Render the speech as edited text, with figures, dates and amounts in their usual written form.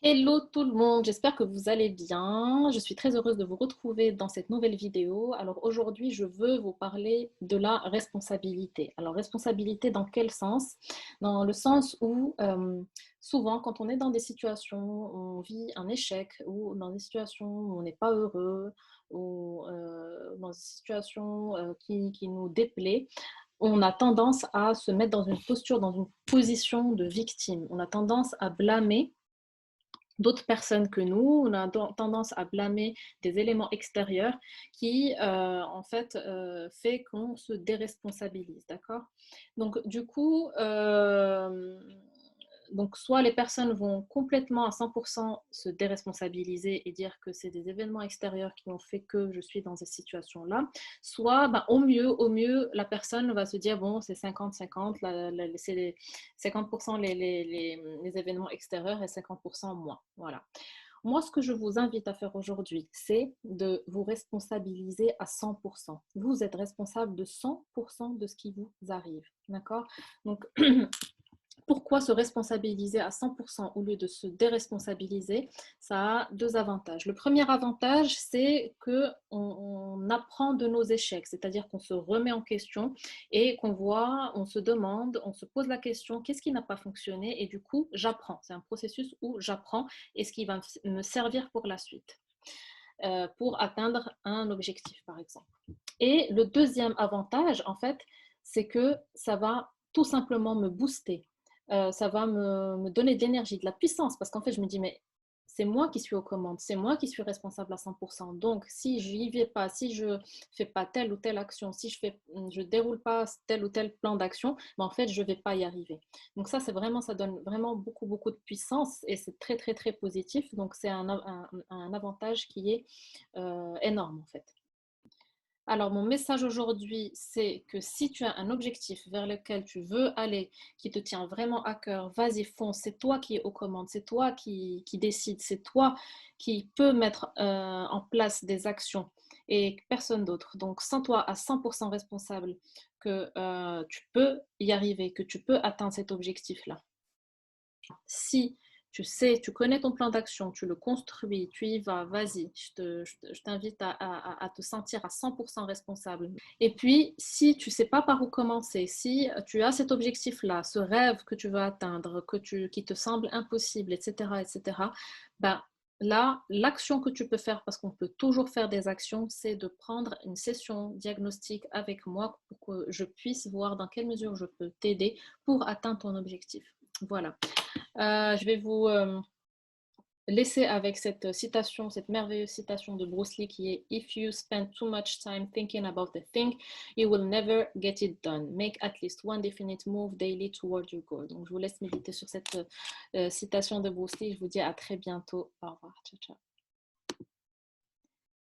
Hello tout le monde, j'espère que vous allez bien. Je suis très heureuse de vous retrouver dans cette nouvelle vidéo. Alors aujourd'hui, je veux vous parler de la responsabilité. Alors responsabilité dans quel sens? Dans le sens où souvent quand on est dans des situations où on vit un échec ou dans des situations où on n'est pas heureux ou dans des situations qui nous déplaît, on a tendance à se mettre dans une posture, dans une position de victime. On a tendance à blâmer d'autres personnes que nous, on a tendance à blâmer des éléments extérieurs qui, en fait, fait qu'on se déresponsabilise, d'accord? Donc, du coup, donc soit les personnes vont complètement à 100% se déresponsabiliser et dire que c'est des événements extérieurs qui ont fait que je suis dans cette situation-là, soit ben, au mieux, la personne va se dire, bon, c'est 50-50, c'est les 50% les événements extérieurs et 50% moi. Voilà. Moi, ce que je vous invite à faire aujourd'hui, c'est de vous responsabiliser à 100%. Vous êtes responsable de 100% de ce qui vous arrive. D'accord? Donc, pourquoi se responsabiliser à 100% au lieu de se déresponsabiliser? Ça a deux avantages. Le premier avantage, c'est qu'on apprend de nos échecs, c'est-à-dire qu'on se remet en question et qu'on voit, on se demande, on se pose la question, qu'est-ce qui n'a pas fonctionné? Et du coup, j'apprends. C'est un processus où j'apprends et ce qui va me servir pour la suite, pour atteindre un objectif, par exemple. Et le deuxième avantage, en fait, c'est que ça va tout simplement me booster. Ça va me donner de l'énergie, de la puissance, parce qu'en fait, je me dis, mais c'est moi qui suis aux commandes, c'est moi qui suis responsable à 100%. Donc, si je n'y vais pas, si je ne fais pas telle ou telle action, si je déroule pas tel ou tel plan d'action, ben en fait, je ne vais pas y arriver. Donc ça, c'est vraiment, ça donne vraiment beaucoup, beaucoup de puissance et c'est très, très, très positif. Donc, c'est un avantage qui est énorme, en fait. Alors, mon message aujourd'hui, c'est que si tu as un objectif vers lequel tu veux aller, qui te tient vraiment à cœur, vas-y, fonce. C'est toi qui es aux commandes, c'est toi qui décide, c'est toi qui peux mettre en place des actions et personne d'autre. Donc, sens-toi à 100% responsable que tu peux y arriver, que tu peux atteindre cet objectif-là. Si tu sais, tu connais ton plan d'action, tu le construis, tu y vas, vas-y, je t'invite à te sentir à 100% responsable. Et puis, si tu ne sais pas par où commencer, si tu as cet objectif-là, ce rêve que tu veux atteindre, qui te semble impossible, etc., ben, là, l'action que tu peux faire, parce qu'on peut toujours faire des actions, c'est de prendre une session diagnostique avec moi pour que je puisse voir dans quelle mesure je peux t'aider pour atteindre ton objectif. Voilà. Je vais vous laisser avec cette citation, cette merveilleuse citation de Bruce Lee qui est If you spend too much time thinking about the thing, you will never get it done. Make at least one definite move daily toward your goal. Donc, je vous laisse méditer sur cette citation de Bruce Lee. Je vous dis à très bientôt. Au revoir. Ciao, ciao.